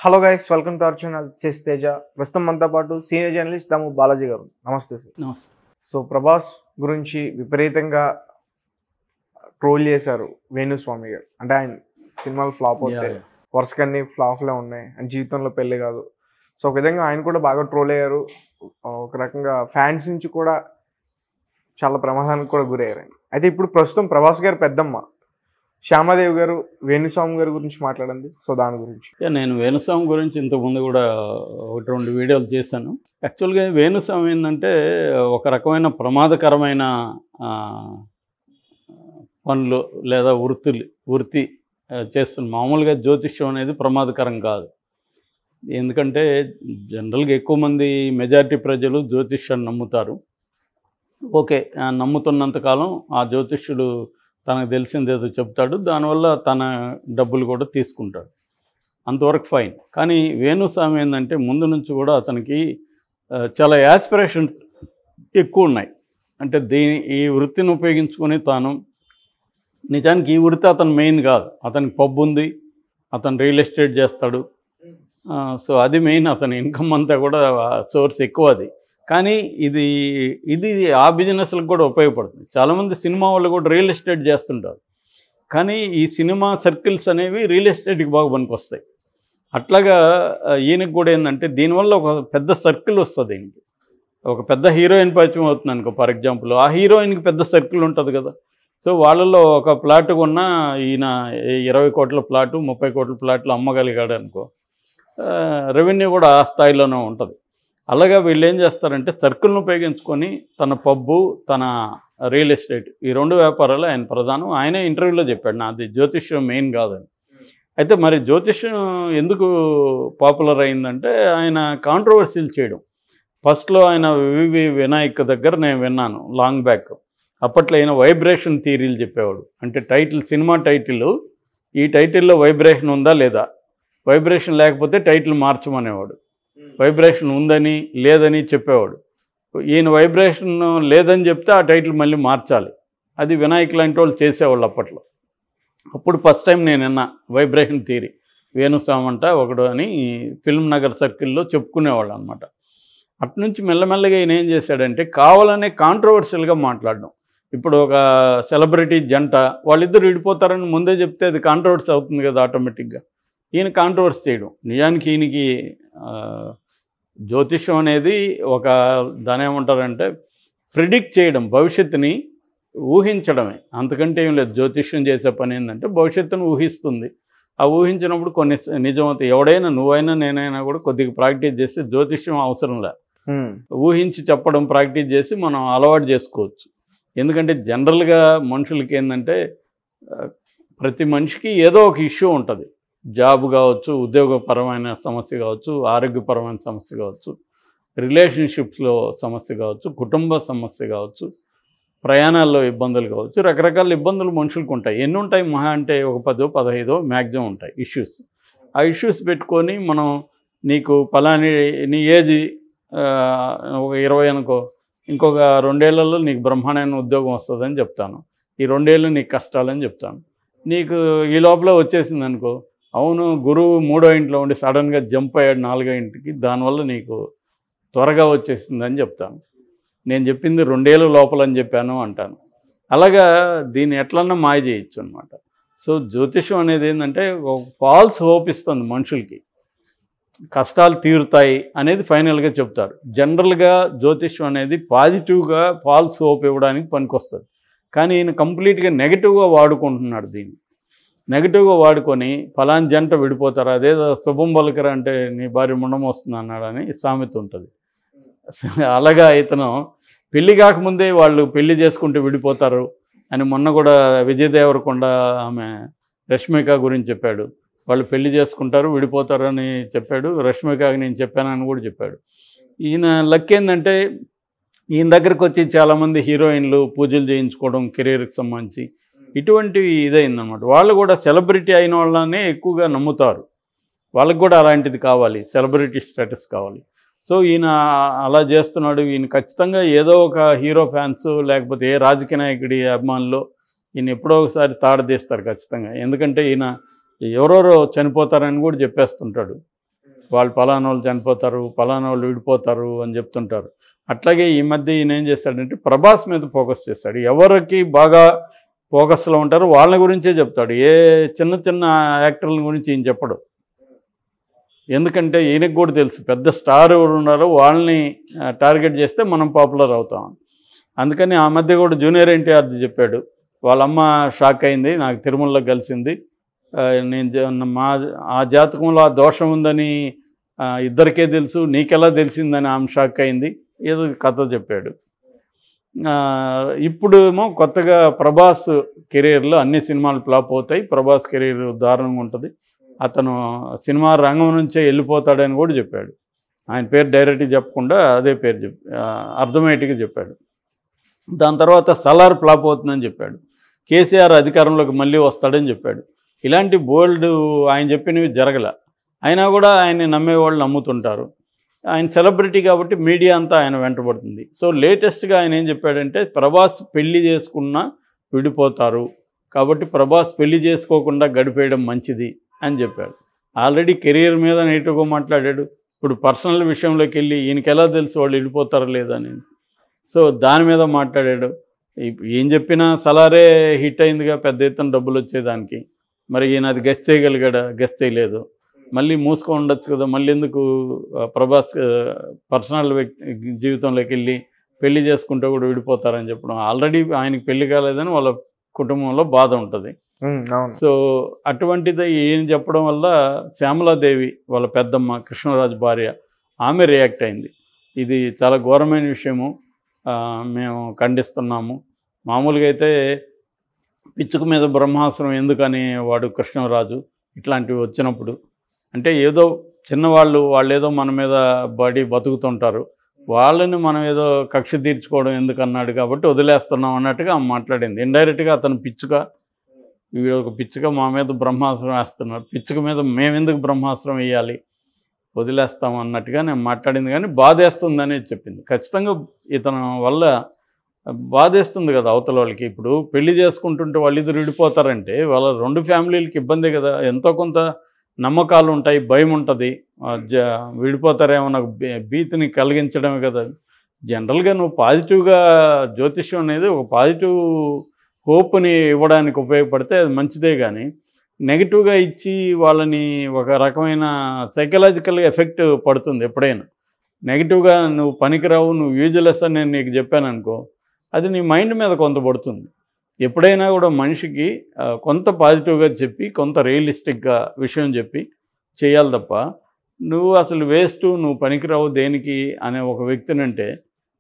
Hello guys, welcome to our channel chess Teja. ప్రస్తుతం మనతో పాటు సీనియర్ జర్నలిస్ట్ దాము బాలాజీ గారు. నమస్తే సార్. నమస్తే. సో ప్రభాస్ గురించి విపరీతంగా ట్రోల్ చేశారు వేణుస్వామి గారు. అంటే ఆయన సినిమాలు ఫ్లాప్ అవుతాయి, వరుసకన్నీ ఫ్లాప్లే ఉన్నాయి, అండ్ జీవితంలో పెళ్ళి కాదు. సో ఒక విధంగా ఆయన కూడా బాగా ట్రోల్ అయ్యారు. ఒక రకంగా ఫ్యాన్స్ నుంచి కూడా చాలా ప్రమాదానికి కూడా గురయ్యారు. అయితే ఇప్పుడు ప్రస్తుతం ప్రభాస్ గారు పెద్దమ్మ శ్యామాదేవి గారు వేణుస్వామి గారి గురించి మాట్లాడింది. సో దాని గురించి నేను వేణుస్వామి గురించి ఇంతకుముందు కూడా ఒకటి రెండు వీడియోలు చేశాను. యాక్చువల్గా వేణుస్వామి ఏంటంటే ఒక రకమైన ప్రమాదకరమైన పనులు లేదా వృత్తి చేస్తుంది. మామూలుగా జ్యోతిష్యం అనేది ప్రమాదకరం కాదు. ఎందుకంటే జనరల్గా ఎక్కువ మంది మెజారిటీ ప్రజలు జ్యోతిష్యాన్ని నమ్ముతారు. ఓకే, నమ్ముతున్నంతకాలం ఆ జ్యోతిష్యుడు తనకు తెలిసిందేదో చెప్తాడు, దానివల్ల తన డబ్బులు కూడా తీసుకుంటాడు, అంతవరకు ఫైన్. కానీ వేణుస్వామి ఏంటంటే ముందు నుంచి కూడా అతనికి చాలా యాస్పిరేషన్ ఎక్కువ ఉన్నాయి. అంటే ఈ వృత్తిని ఉపయోగించుకొని తాను నిజానికి ఈ వృత్తి అతను మెయిన్ కాదు. అతనికి పబ్ ఉంది, అతను రియల్ ఎస్టేట్ చేస్తాడు. సో అది మెయిన్, అతని ఇన్కమ్ అంతా కూడా సోర్స్ ఎక్కువ అది. కానీ ఇది ఆ బిజినెస్లకు కూడా ఉపయోగపడుతుంది. చాలామంది సినిమా వాళ్ళు కూడా రియల్ ఎస్టేట్ చేస్తుంటారు, కానీ ఈ సినిమా సర్కిల్స్ అనేవి రియల్ ఎస్టేట్కి బాగా పనికొస్తాయి. అట్లాగా ఈయనకు కూడా ఏంటంటే దీనివల్ల ఒక పెద్ద సర్కిల్ వస్తుంది. ఈయనకి ఒక పెద్ద హీరోయిన్ పరిచయం అవుతుంది అనుకో, ఫర్ ఎగ్జాంపుల్ ఆ హీరోయిన్కి పెద్ద సర్కిల్ ఉంటుంది కదా. సో వాళ్ళల్లో ఒక ప్లాట్ కొన్నా ఈయన 20 కోట్ల ప్లాటు 30 కోట్ల ప్లాట్లు అమ్మగలిగాడు అనుకో, రెవెన్యూ కూడా ఆ స్థాయిలోనే ఉంటుంది. అలాగా వీళ్ళు ఏం చేస్తారంటే సర్కిల్ను ఉపయోగించుకొని తన పబ్బు, తన రియల్ ఎస్టేట్, ఈ రెండు వ్యాపారాలు ఆయన ప్రధానం. ఆయనే ఇంటర్వ్యూలో చెప్పాడు, నాది జ్యోతిష్యం మెయిన్ కాదని. అయితే మరి జ్యోతిష్యం ఎందుకు పాపులర్ అయిందంటే ఆయన కాంట్రవర్సీలు చేయడం. ఫస్ట్లో ఆయన వివి వినాయక్ దగ్గర నేను విన్నాను లాంగ్ బ్యాక్. అప్పట్లో ఆయన వైబ్రేషన్ థియరీలు చెప్పేవాడు. అంటే టైటిల్, సినిమా టైటిల్, ఈ టైటిల్లో వైబ్రేషన్ ఉందా లేదా, వైబ్రేషన్ లేకపోతే టైటిల్ మార్చమనేవాడు. వైబ్రేషన్ ఉందని లేదని చెప్పేవాడు. ఈయన వైబ్రేషన్ లేదని చెప్తే ఆ టైటిల్ మళ్ళీ మార్చాలి. అది వినాయక్ లాంటి వాళ్ళు చేసేవాళ్ళు అప్పట్లో. అప్పుడు ఫస్ట్ టైం నేను విన్నా వైబ్రేషన్ థియరీ. వేణుస్వామి అంట ఒకడు అని ఫిల్మ్ నగర్ సర్కిల్లో చెప్పుకునేవాళ్ళు అనమాట. అటునుంచి మెల్లమెల్లగా ఈయన ఏం చేశాడంటే కావాలనే కాంట్రవర్షియల్గా మాట్లాడడం. ఇప్పుడు ఒక సెలబ్రిటీ జంట వాళ్ళిద్దరు విడిపోతారని ముందే చెప్తే అది కాంట్రవర్సీ అవుతుంది కదా ఆటోమేటిక్గా. ఈయన కాంట్రవర్సీ చేయడం. నిజానికి ఈయనకి జ్యోతిష్యం అనేది ఒక దాని ఏమంటారంటే ప్రిడిక్ట్ చేయడం, భవిష్యత్తుని ఊహించడమే, అంతకంటే ఏం లేదు. జ్యోతిష్యం చేసే పని ఏంటంటే భవిష్యత్తును ఊహిస్తుంది. ఆ ఊహించినప్పుడు కొన్ని నిజమవుతాయి. ఎవడైనా, నువ్వైనా నేనైనా కూడా కొద్దిగా ప్రాక్టీస్ చేస్తే జ్యోతిష్యం అవసరం లేదు. ఊహించి చెప్పడం ప్రాక్టీస్ చేసి మనం అలవాటు చేసుకోవచ్చు. ఎందుకంటే జనరల్గా మనుషులకి ఏంటంటే ప్రతి మనిషికి ఏదో ఒక ఇష్యూ ఉంటుంది. జాబ్ కావచ్చు, ఉద్యోగపరమైన సమస్య కావచ్చు, ఆరోగ్యపరమైన సమస్య కావచ్చు, రిలేషన్షిప్స్లో సమస్య కావచ్చు, కుటుంబ సమస్య కావచ్చు, ప్రయాణాల్లో ఇబ్బందులు కావచ్చు, రకరకాల ఇబ్బందులు మనుషులకు ఉంటాయి. ఎన్ని ఉంటాయి మహా అంటే ఒక 10-15 మ్యాక్సిమం ఉంటాయి ఇష్యూస్. ఆ ఇష్యూస్ పెట్టుకొని మనం నీకు పలాని నీ ఏజ్ ఒక 20 అనుకో, ఇంకొక 2 ఏళ్లలో నీకు బ్రహ్మాండమైన ఉద్యోగం వస్తుందని చెప్తాను, ఈ 2 ఏళ్ళు నీకు కష్టాలని చెప్తాను. నీకు ఈ లోపల వచ్చేసింది అనుకో, అవును గురువు 3వ ఇంట్లో ఉండి సడన్గా జంప్ అయ్యాడు 4వ ఇంటికి, దానివల్ల నీకు త్వరగా వచ్చేసిందని చెప్తాను. నేను చెప్పింది 2 ఏళ్ళ లోపల అని చెప్పాను అంటాను. అలాగా దీన్ని ఎట్లన్నా మాయ చేయొచ్చు అనమాట. సో జ్యోతిషం అనేది ఏంటంటే ఒక ఫాల్స్ హోప్ ఇస్తుంది మనుషులకి, కష్టాలు తీరుతాయి అనేది ఫైనల్గా చెప్తారు. జనరల్గా జ్యోతిషం అనేది పాజిటివ్గా ఫాల్స్ హోప్ ఇవ్వడానికి పనికొస్తుంది. కానీ ఈయన కంప్లీట్గా నెగిటివ్గా వాడుకుంటున్నాడు. దీన్ని నెగిటివ్గా వాడుకొని ఫలాని జంట విడిపోతారు, అదేదో శుభం పలకరా అంటే నీ భార్య ముండం వస్తుంది అన్నాడని సామెత ఉంటుంది. అలాగా ఇతను పెళ్లి కాకముందే వాళ్ళు పెళ్లి చేసుకుంటే విడిపోతారు అని మొన్న కూడా విజయ్ దేవరకొండ ఆమె రష్మిక గురించి చెప్పాడు. వాళ్ళు పెళ్లి చేసుకుంటారు విడిపోతారు అని చెప్పాడు. రష్మికకి నేను చెప్పానని కూడా చెప్పాడు. ఈయన లక్ ఏంటంటే ఈయన దగ్గరకు వచ్చి చాలామంది హీరోయిన్లు పూజలు చేయించుకోవడం, కెరీర్కి సంబంధించి ఇటువంటివి ఇదైందన్నమాట. వాళ్ళు కూడా సెలబ్రిటీ అయిన వాళ్ళనే ఎక్కువగా నమ్ముతారు. వాళ్ళకు కూడా అలాంటిది కావాలి, సెలబ్రిటీ స్టేటస్ కావాలి. సో ఈయన అలా చేస్తున్నాడు. ఈయన ఖచ్చితంగా ఏదో ఒక హీరో ఫ్యాన్స్ లేకపోతే ఏ రాజకీయ నాయకుడి అభిమానులు ఈయన ఎప్పుడో ఒకసారి తాడదీస్తారు ఖచ్చితంగా. ఎందుకంటే ఈయన ఎవరెవరో చనిపోతారని కూడా చెప్పేస్తుంటాడు. వాళ్ళు పలానా వాళ్ళు చనిపోతారు, పలానా వాళ్ళు విడిపోతారు అని చెప్తుంటారు. అట్లాగే ఈ మధ్య ఈయన ఏం చేస్తాడంటే ప్రభాస్ మీద ఫోకస్ చేస్తాడు. ఎవరికి బాగా ఫోకస్లో ఉంటారో వాళ్ళ గురించే చెప్తాడు. ఏ చిన్న చిన్న యాక్టర్ల గురించి ఈయన చెప్పడు. ఎందుకంటే ఈయనకు కూడా తెలుసు పెద్ద స్టార్ ఎవరు ఉన్నారో వాళ్ళని టార్గెట్ చేస్తే మనం పాపులర్ అవుతాం. అందుకని ఆ మధ్య కూడా జూనియర్ ఎన్టీఆర్ చెప్పాడు, వాళ్ళమ్మ షాక్ అయింది, నాకు తిరుమలలో కలిసింది, ఆ జాతకంలో ఆ దోషం ఉందని ఇద్దరికే తెలుసు, నీకెలా తెలిసిందని ఆమె షాక్ అయింది, ఏదో కథ చెప్పాడు. ఇప్పుడేమో కొత్తగా ప్రభాస్ కెరీర్లో అన్ని సినిమాలు ఫ్లాప్ అవుతాయి, ప్రభాస్ కెరీర్ దారుణంగా ఉంటుంది, అతను సినిమా రంగం నుంచే వెళ్ళిపోతాడని కూడా చెప్పాడు. ఆయన పేరు డైరెక్ట్గా చెప్పకుండా అదే పేరు అర్థమయ్యేట్టుగా చెప్పాడు. దాని తర్వాత సలార్ ఫ్లాప్ అవుతుందని చెప్పాడు. కేసీఆర్ అధికారంలోకి మళ్ళీ వస్తాడని చెప్పాడు. ఇలాంటి బోల్డ్ ఆయన చెప్పినవి జరగల. అయినా కూడా ఆయన్ని నమ్మేవాళ్ళు నమ్ముతుంటారు. ఆయన సెలబ్రిటీ కాబట్టి మీడియా అంతా ఆయన వెంటబడుతుంది. సో లేటెస్ట్గా ఆయన ఏం చెప్పాడంటే ప్రభాస్ పెళ్లి చేసుకున్నా విడిపోతారు కాబట్టి ప్రభాస్ పెళ్లి చేసుకోకుండా గడిపేయడం మంచిది అని చెప్పాడు. ఆల్రెడీ కెరీర్ మీద నెగిటివ్గా మాట్లాడాడు. ఇప్పుడు పర్సనల్ విషయంలోకి వెళ్ళి ఈయనకి ఎలా తెలుసు వాళ్ళు విడిపోతారో లేదని, సో దాని మీద మాట్లాడాడు. ఏం చెప్పినా సలారే హిట్ అయిందిగా, పెద్ద ఎత్తున డబ్బులు వచ్చేదానికి. మరి ఈయన అది గెస్ట్ చేయగలిగాడా? గెస్ట్ చేయలేదు. మళ్ళీ మూసుకొని ఉండొచ్చు కదా, మళ్ళీ ఎందుకు ప్రభాస్ పర్సనల్ జీవితంలోకి వెళ్ళి పెళ్లి చేసుకుంటే కూడా విడిపోతారని చెప్పడం. ఆల్రెడీ ఆయనకి పెళ్లి కాలేదని వాళ్ళ కుటుంబంలో బాధ ఉంటుంది. సో అటువంటిది ఏం చెప్పడం వల్ల శ్యామలాదేవి వాళ్ళ పెద్దమ్మ కృష్ణరాజు భార్య ఆమె రియాక్ట్ అయింది. ఇది చాలా ఘోరమైన విషయము, మేము ఖండిస్తున్నాము. మామూలుగా అయితే పిచ్చుక మీద బ్రహ్మాస్త్రం ఎందుకని వాడు కృష్ణరాజు ఇట్లాంటివి వచ్చినప్పుడు, అంటే ఏదో చిన్నవాళ్ళు వాళ్ళేదో మన మీద బతుకుతుంటారు, వాళ్ళని మనం ఏదో కక్ష తీర్చుకోవడం ఎందుకన్నాడు కాబట్టి వదిలేస్తున్నాం అన్నట్టుగా ఆమె మాట్లాడింది. ఇండైరెక్ట్గా అతను పిచ్చుక, వీడు ఒక పిచ్చుక మా మీద బ్రహ్మాస్త్రం వేస్తున్నారు, పిచ్చుక మీద మేమెందుకు బ్రహ్మాస్త్రం వేయాలి, వదిలేస్తాం అన్నట్టుగా నేను మాట్లాడింది. కానీ బాధేస్తుందని చెప్పింది. ఖచ్చితంగా ఇతను వల్ల బాధేస్తుంది కదా అవతల వాళ్ళకి. ఇప్పుడు పెళ్లి చేసుకుంటుంటే వాళ్ళిద్దరు విడిపోతారంటే వాళ్ళ రెండు ఫ్యామిలీలకి ఇబ్బందే కదా. ఎంతో కొంత నమ్మకాలు ఉంటాయి, భయం ఉంటుంది, విడిపోతారేమో నాకు భీతిని కలిగించడమే కదా. జనరల్గా నువ్వు పాజిటివ్గా జ్యోతిష్యం అనేది ఒక పాజిటివ్ హోప్ని ఇవ్వడానికి ఉపయోగపడితే అది మంచిదే. కానీ నెగిటివ్గా ఇచ్చి వాళ్ళని ఒక రకమైన సైకలాజికల్గా ఎఫెక్ట్ పడుతుంది. ఎప్పుడైనా నెగిటివ్గా నువ్వు పనికిరావు, నువ్వు యూజ్లెస్ అని నేను నీకు చెప్పాను అనుకో, అది నీ మైండ్ మీద కొంత పడుతుంది. ఎప్పుడైనా కూడా మనిషికి కొంత పాజిటివ్గా చెప్పి కొంత రియలిస్టిక్గా విషయం చెప్పి చేయాలి తప్ప, నువ్వు అసలు వేస్ట్, నువ్వు పనికిరావు దేనికి అనే ఒక వ్యక్తిని అంటే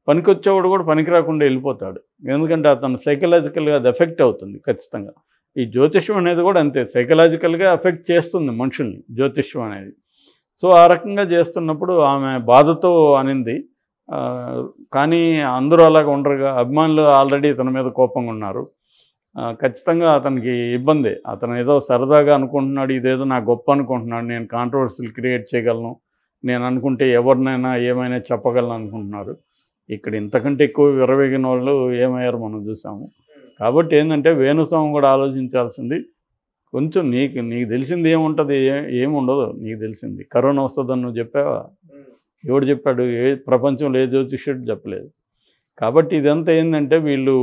పనికొచ్చేవాడు కూడా పనికిరాకుండా వెళ్ళిపోతాడు. ఎందుకంటే అతను సైకలాజికల్గా అది ఎఫెక్ట్ అవుతుంది ఖచ్చితంగా. ఈ జ్యోతిష్యం అనేది కూడా అంతే, సైకలాజికల్గా ఎఫెక్ట్ చేస్తుంది మనుషుల్ని జ్యోతిష్యం అనేది. సో ఆ రకంగా చేస్తున్నప్పుడు ఆమె బాధతో అనింది. కానీ అందరూ అలాగ ఉండరుగా, అభిమానులు ఆల్రెడీ ఇతని మీద కోపంగా ఉన్నారు. ఖచ్చితంగా అతనికి ఇబ్బంది. అతను ఏదో సరదాగా అనుకుంటున్నాడు, ఇదేదో నా గొప్ప అనుకుంటున్నాడు, నేను కాంట్రవర్సీలు క్రియేట్ చేయగలను, నేను అనుకుంటే ఎవరినైనా ఏమైనా చెప్పగలను అనుకుంటున్నారు. ఇక్కడ ఇంతకంటే ఎక్కువ విరవేగిన వాళ్ళు ఏమయ్యారు మనం చూసాము. కాబట్టి ఏంటంటే వేణుస్వామి కూడా ఆలోచించాల్సింది, కొంచెం నీకు తెలిసింది ఏముంటుంది, ఏముండదు. నీకు తెలిసింది కరోనా వస్తుందని నువ్వు చెప్పావా? ఎవడు చెప్పాడు? ప్రపంచంలో ఏ జ్యోతిష్యుడు చెప్పలేదు. కాబట్టి ఇదంతా ఏంటంటే వీళ్ళు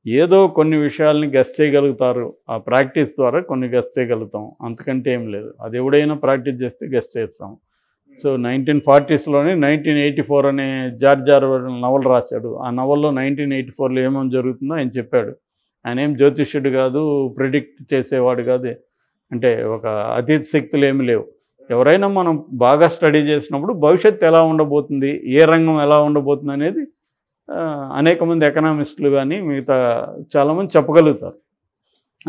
ఏదో కొన్ని విషయాల్ని గెస్ చేయగలుగుతారు, ఆ ప్రాక్టీస్ ద్వారా కొన్ని గెస్ చేయగలుగుతాం, అంతకంటే ఏం లేదు. అది ఎవడైనా ప్రాక్టీస్ చేస్తే గెస్ చేస్తాం. సో 1940sలోనే 1984 అనే జార్జ్ ఆర్వెల్ నవల రాశాడు. ఆ నవల్లో 1984లో ఏమేమి జరుగుతుందో ఆయన చెప్పాడు. ఆయన ఏం జ్యోతిష్యుడు కాదు, ప్రిడిక్ట్ చేసేవాడు కాదు, అంటే ఒక అతీత శక్తులు ఏమి లేవు. ఎవరైనా మనం బాగా స్టడీ చేసినప్పుడు భవిష్యత్తు ఎలా ఉండబోతుంది, ఏ రంగం ఎలా ఉండబోతుంది అనేది అనేక మంది ఎకనామిస్టులు కానీ మిగతా చాలామంది చెప్పగలుగుతారు.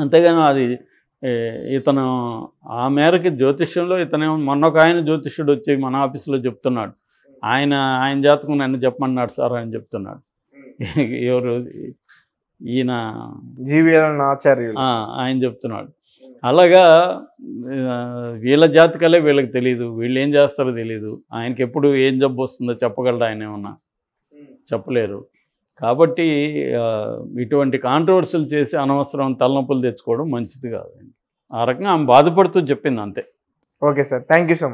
అంతేగాని అది ఇతను ఆ మేరకి జ్యోతిష్యంలో ఇతనే మొన్న ఒక ఆయన జ్యోతిష్యుడు వచ్చి మన ఆఫీసులో చెప్తున్నాడు, ఆయన జాతకం నన్ను చెప్పమన్నాడు సార్ అని చెప్తున్నాడు. ఎవరు ఈయన జీవీఎల్ ఆచార్యులు ఆయన చెప్తున్నాడు. అలాగా వీళ్ళ జాతకాలే వీళ్ళకి తెలియదు, వీళ్ళు ఏం చేస్తారో తెలియదు. ఆయనకి ఎప్పుడు ఏం జబ్బు వస్తుందో చెప్పగలడు ఆయన? ఏమన్నా చెప్పలేరు. కాబట్టి ఇటువంటి కాంట్రవర్సీలు చేసి అనవసరం తలనొప్పులు తెచ్చుకోవడం మంచిది కాదు. ఆ రకంగా ఆమె బాధపడుతూ చెప్పింది అంతే. Okay sir, thank you so much.